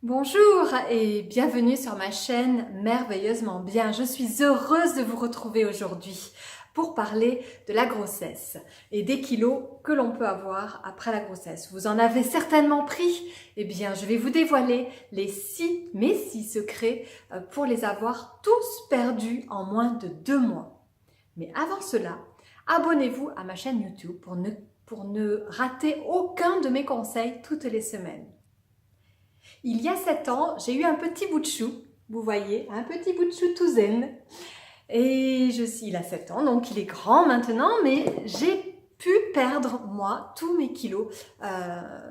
Bonjour et bienvenue sur ma chaîne Merveilleusement Bien. Je suis heureuse de vous retrouver aujourd'hui pour parler de la grossesse et des kilos que l'on peut avoir après la grossesse. Vous en avez certainement pris. Eh bien, je vais vous dévoiler mes 6 secrets pour les avoir tous perdus en moins de 2 mois. Mais avant cela, abonnez-vous à ma chaîne YouTube pour ne rater aucun de mes conseils toutes les semaines. Il y a 7 ans, j'ai eu un petit bout de chou, vous voyez, un petit bout de chou tout zen. Et il a 7 ans, donc il est grand maintenant, mais j'ai pu perdre, moi, tous mes kilos,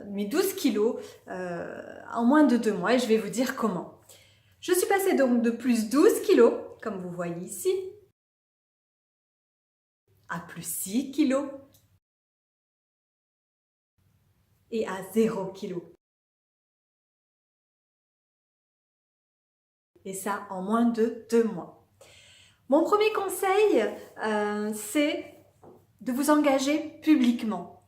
mes 12 kilos, en moins de 2 mois, et je vais vous dire comment. Je suis passée donc de plus 12 kilos, comme vous voyez ici, à plus 6 kilos, et à 0 kilos. Et ça en moins de 2 mois. Mon premier conseil, c'est de vous engager publiquement,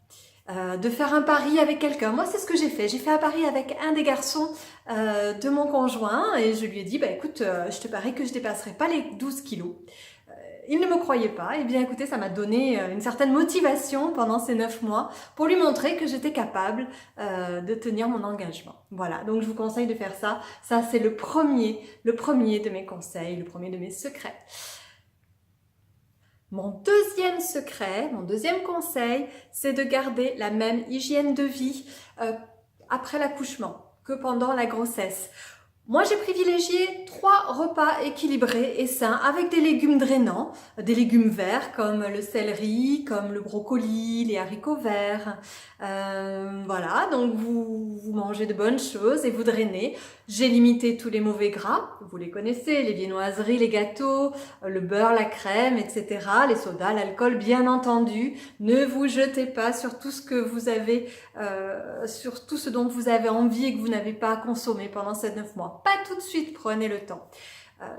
de faire un pari avec quelqu'un. Moi, c'est ce que j'ai fait. J'ai fait un pari avec un des garçons de mon conjoint et je lui ai dit, écoute, je te parie que je ne dépasserai pas les 12 kilos. Il ne me croyait pas. Eh bien, écoutez, ça m'a donné une certaine motivation pendant ces 9 mois pour lui montrer que j'étais capable de tenir mon engagement. Voilà, donc je vous conseille de faire ça. Ça, c'est le premier de mes conseils, le premier de mes secrets. Mon deuxième conseil, c'est de garder la même hygiène de vie après l'accouchement que pendant la grossesse. Moi, j'ai privilégié 3 repas équilibrés et sains avec des légumes drainants, des légumes verts comme le céleri, comme le brocoli, les haricots verts. Voilà, donc vous mangez de bonnes choses et vous drainez. J'ai limité tous les mauvais gras, vous les connaissez, les viennoiseries, les gâteaux, le beurre, la crème, etc. Les sodas, l'alcool, bien entendu. Ne vous jetez pas sur tout ce que vous avez, sur tout ce dont vous avez envie et que vous n'avez pas consommé pendant ces 9 mois. Pas tout de suite, prenez le temps.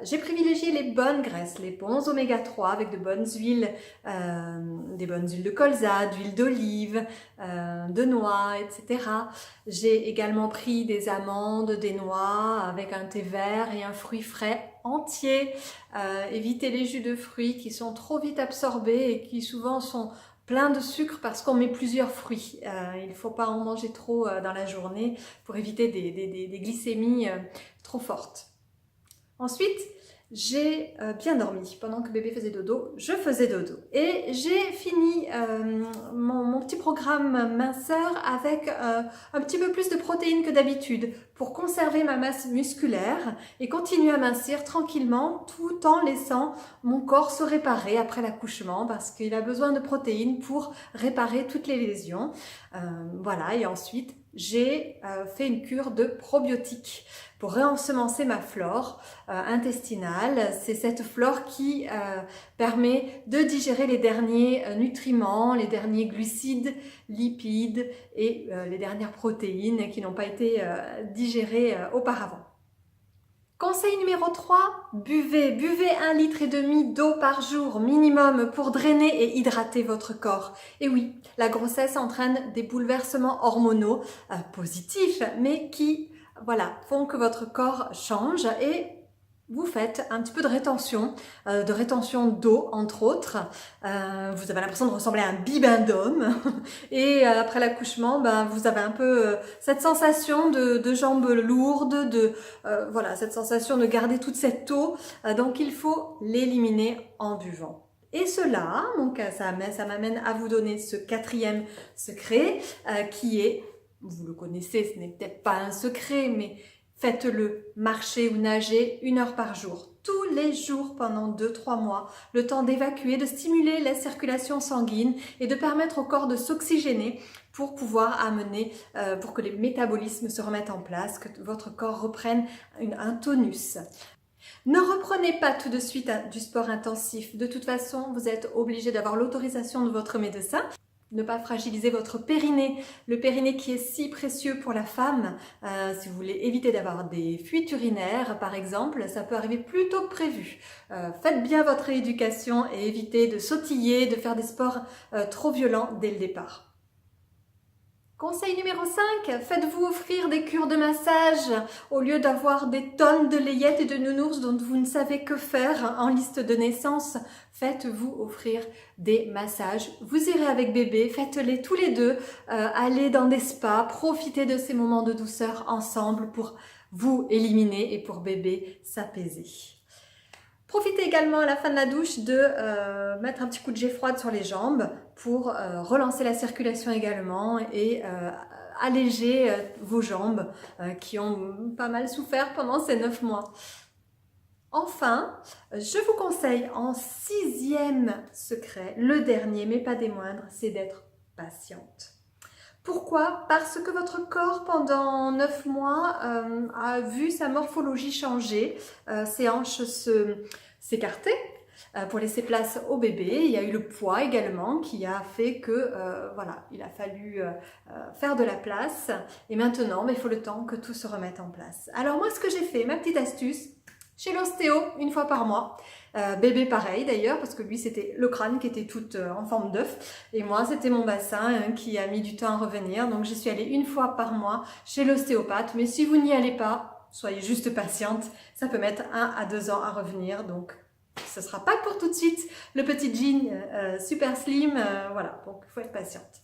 J'ai privilégié les bonnes graisses, les bons oméga 3 avec de bonnes huiles, des bonnes huiles de colza, d'huile d'olive, de noix, etc. J'ai également pris des amandes, des noix avec un thé vert et un fruit frais entier. Évitez les jus de fruits qui sont trop vite absorbés et qui souvent sont plein de sucre parce qu'on met plusieurs fruits. Il ne faut pas en manger trop dans la journée pour éviter des glycémies trop fortes. Ensuite, j'ai bien dormi. Pendant que bébé faisait dodo, je faisais dodo. Et j'ai fini mon petit programme minceur avec un petit peu plus de protéines que d'habitude pour conserver ma masse musculaire et continuer à mincir tranquillement tout en laissant mon corps se réparer après l'accouchement parce qu'il a besoin de protéines pour réparer toutes les lésions. Voilà, et ensuite, j'ai fait une cure de probiotiques pour réensemencer ma flore intestinale. C'est cette flore qui permet de digérer les derniers nutriments, les derniers glucides, lipides et les dernières protéines qui n'ont pas été digérées auparavant. Conseil numéro 3, buvez 1,5 litre d'eau par jour minimum pour drainer et hydrater votre corps. Et oui, la grossesse entraîne des bouleversements hormonaux positifs, mais qui font que votre corps change et vous faites un petit peu de rétention d'eau entre autres. Vous avez l'impression de ressembler à un bibendum et après l'accouchement, vous avez un peu cette sensation de jambes lourdes, cette sensation de garder toute cette eau. Donc il faut l'éliminer en buvant. Et cela, donc ça m'amène à vous donner ce 4e secret qui est, vous le connaissez, ce n'est peut-être pas un secret, mais faites-le, marcher ou nager 1 heure par jour, tous les jours pendant 2-3 mois, le temps d'évacuer, de stimuler la circulation sanguine et de permettre au corps de s'oxygéner pour pouvoir pour que les métabolismes se remettent en place, que votre corps reprenne un tonus. Ne reprenez pas tout de suite du sport intensif. De toute façon, vous êtes obligé d'avoir l'autorisation de votre médecin. Ne pas fragiliser votre périnée, le périnée qui est si précieux pour la femme. Si vous voulez éviter d'avoir des fuites urinaires, par exemple, ça peut arriver plus tôt que prévu. Faites bien votre rééducation et évitez de sautiller, de faire des sports trop violents dès le départ. Conseil numéro 5, faites-vous offrir des cures de massage au lieu d'avoir des tonnes de layettes et de nounours dont vous ne savez que faire en liste de naissance. Faites-vous offrir des massages. Vous irez avec bébé, faites-les tous les deux, allez dans des spas, profitez de ces moments de douceur ensemble pour vous éliminer et pour bébé s'apaiser. Profitez également à la fin de la douche de mettre un petit coup de jet froide sur les jambes pour relancer la circulation également et alléger vos jambes qui ont pas mal souffert pendant ces 9 mois. Enfin, je vous conseille en 6e secret, le dernier mais pas des moindres, c'est d'être patiente. Pourquoi? Parce que votre corps, pendant 9 mois, a vu sa morphologie changer, ses hanches s'écarter pour laisser place au bébé. Il y a eu le poids également qui a fait que, voilà, il a fallu faire de la place. Et maintenant, il faut le temps que tout se remette en place. Alors moi, ce que j'ai fait, ma petite astuce, chez l'ostéo, une fois par mois. Bébé pareil d'ailleurs, parce que lui c'était le crâne qui était tout en forme d'œuf et moi c'était mon bassin qui a mis du temps à revenir, donc je suis allée une fois par mois chez l'ostéopathe. Mais si vous n'y allez pas, soyez juste patiente, ça peut mettre 1 à 2 ans à revenir, donc ce sera pas pour tout de suite le petit jean super slim, voilà, donc il faut être patiente.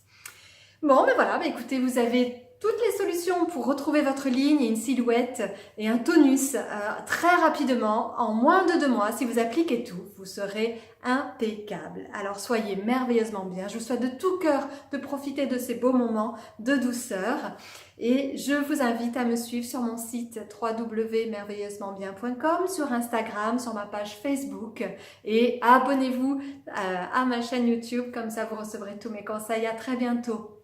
Bon, ben voilà, écoutez, vous avez toutes les solutions pour retrouver votre ligne et une silhouette et un tonus très rapidement, en moins de 2 mois. Si vous appliquez tout, vous serez impeccable. Alors soyez merveilleusement bien. Je vous souhaite de tout cœur de profiter de ces beaux moments de douceur. Et je vous invite à me suivre sur mon site www.merveilleusementbien.com, sur Instagram, sur ma page Facebook. Et abonnez-vous à ma chaîne YouTube, comme ça vous recevrez tous mes conseils. À très bientôt.